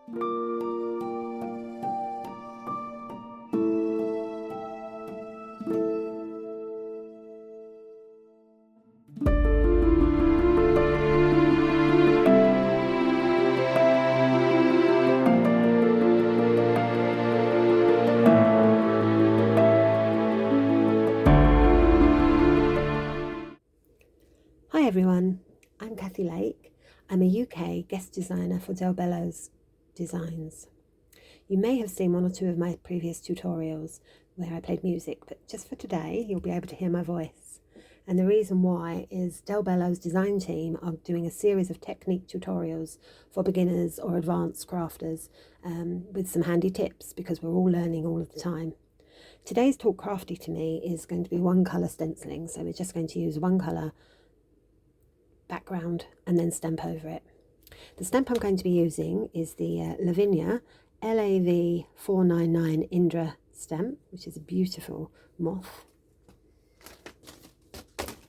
Hi everyone, I'm Kathy Lake. I'm a UK guest designer for Bello's designs. You may have seen one or two of my previous tutorials where I played music, but just for today you'll be able to hear my voice. And the reason why is Bello's design team are doing a series of technique tutorials for beginners or advanced crafters with some handy tips, because we're all learning all of the time. Today's Talk Crafty to me is going to be one colour stenciling, so we're just going to use one colour background and then stamp over it. The stamp I'm going to be using is the Lavinia LAV 499 Indra stamp, which is a beautiful moth.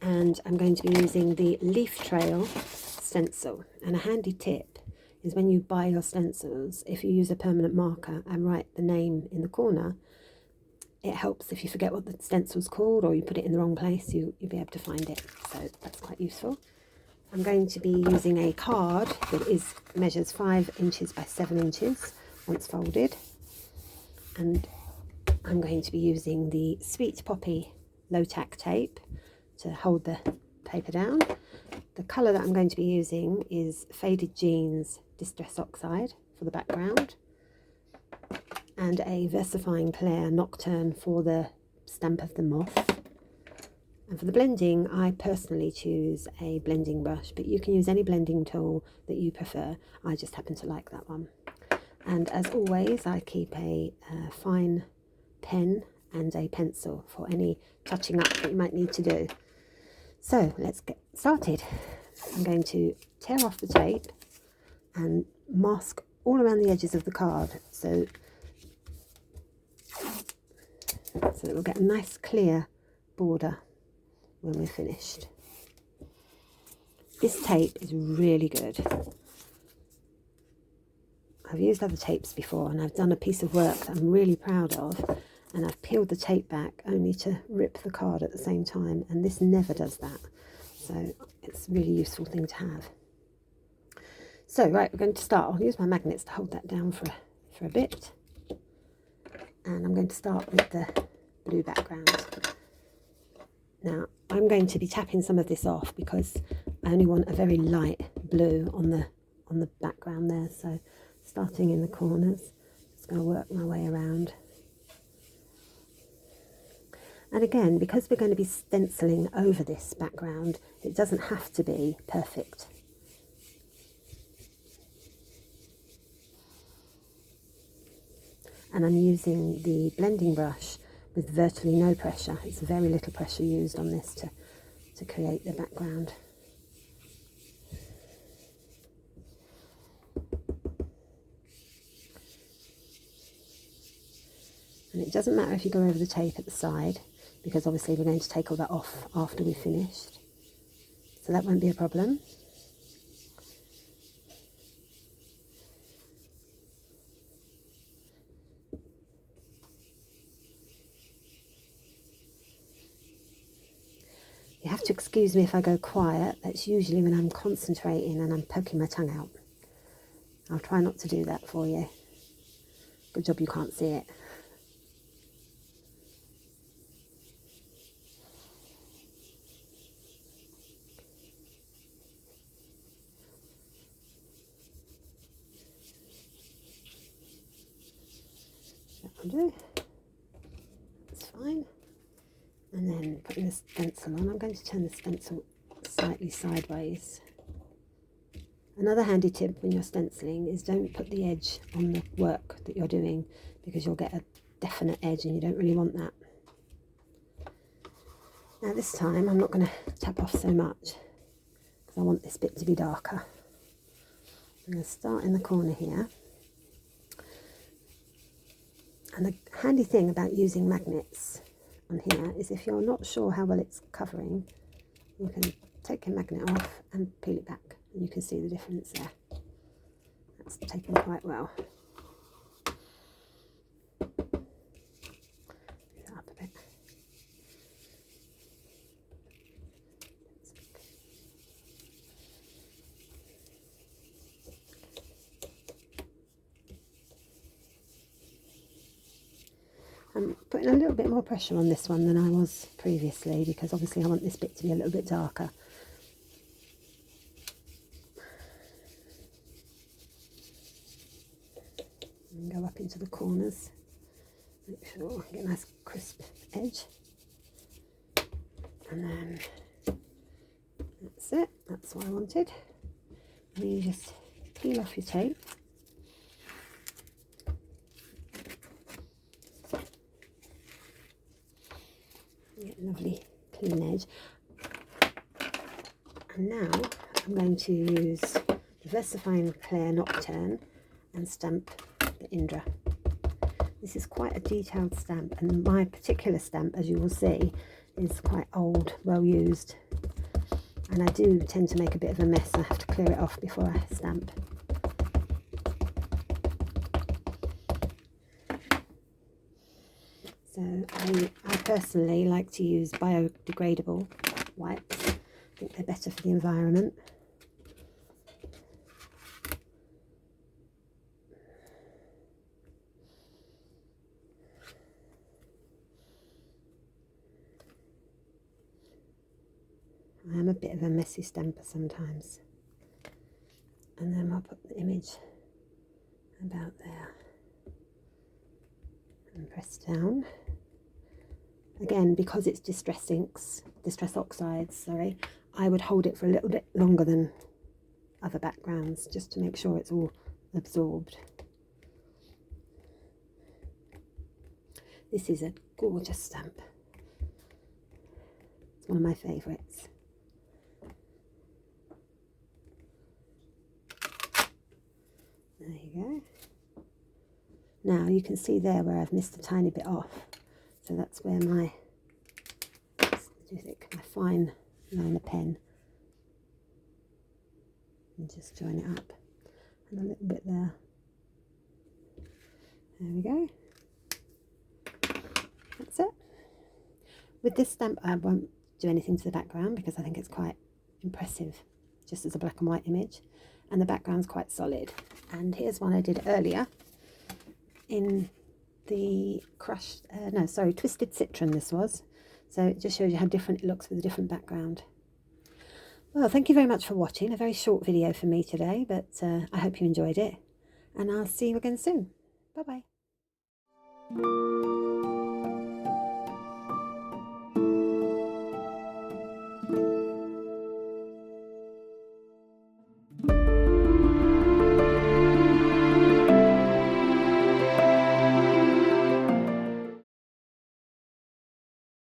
And I'm going to be using the Leaf Trail stencil. And a handy tip is when you buy your stencils, if you use a permanent marker and write the name in the corner, it helps if you forget what the stencil's called or you put it in the wrong place, you'll be able to find it. So that's quite useful. I'm going to be using a card that measures 5 inches by 7 inches once folded, and I'm going to be using the Sweet Poppy low tack tape to hold the paper down. The colour that I'm going to be using is Faded Jeans Distress Oxide for the background, and a VersaFine Clair Nocturne for the stamp of the moth. And for the blending, I personally choose a blending brush, but you can use any blending tool that you prefer. I just happen to like that one. And as always, I keep a fine pen and a pencil for any touching up that you might need to do. So let's get started. I'm going to tear off the tape and mask all around the edges of the card so that we'll get a nice clear border when we're finished. This tape is really good. I've used other tapes before and I've done a piece of work that I'm really proud of, and I've peeled the tape back only to rip the card at the same time, and this never does that. So it's a really useful thing to have. So right, we're going to start. I'll use my magnets to hold that down for a bit. And I'm going to start with the blue background. Now, I'm going to be tapping some of this off because I only want a very light blue on the background there. So starting in the corners, just going to work my way around. And again, because we're going to be stenciling over this background, it doesn't have to be perfect. And I'm using the blending brush with virtually no pressure. It's very little pressure used on this to create the background. And it doesn't matter if you go over the tape at the side, because obviously we're going to take all that off after we've finished. So that won't be a problem. You have to excuse me if I go quiet. That's usually when I'm concentrating and I'm poking my tongue out. I'll try not to do that for you. Good job you can't see it. That'll do. That's fine. And then putting the stencil on, I'm going to turn the stencil slightly sideways. Another handy tip when you're stenciling is don't put the edge on the work that you're doing, because you'll get a definite edge and you don't really want that. Now this time I'm not going to tap off so much because I want this bit to be darker. I'm going to start in the corner here. And the handy thing about using magnets on here is if you're not sure how well it's covering, you can take your magnet off and peel it back and you can see the difference there. That's taken quite well. Move that up a bit. I'm putting a little bit more pressure on this one than I was previously, because obviously I want this bit to be a little bit darker. And go up into the corners. Make sure I get a nice crisp edge. And then that's it. That's what I wanted. And then you just peel off your tape. Get a lovely clean edge. And now I'm going to use the VersaFine Clair Nocturne and stamp the Indra. This is quite a detailed stamp, and my particular stamp, as you will see, is quite old, well used, and I do tend to make a bit of a mess. I have to clear it off before I stamp. So I personally like to use biodegradable wipes. I think they're better for the environment. I am a bit of a messy stamper sometimes. And then I'll put the image about there and press down. Again, because it's distress oxides, sorry, I would hold it for a little bit longer than other backgrounds, just to make sure it's all absorbed. This is a gorgeous stamp. It's one of my favourites. There you go. Now you can see there where I've missed a tiny bit off. So that's where my fine liner pen, and just join it up, and a little bit there. There we go. That's it. With this stamp I won't do anything to the background because I think it's quite impressive just as a black and white image, and the background's quite solid. And here's one I did earlier in the Twisted Citron this was. So it just shows you how different it looks with a different background. Well, thank you very much for watching. A very short video for me today, but I hope you enjoyed it. And I'll see you again soon. Bye-bye.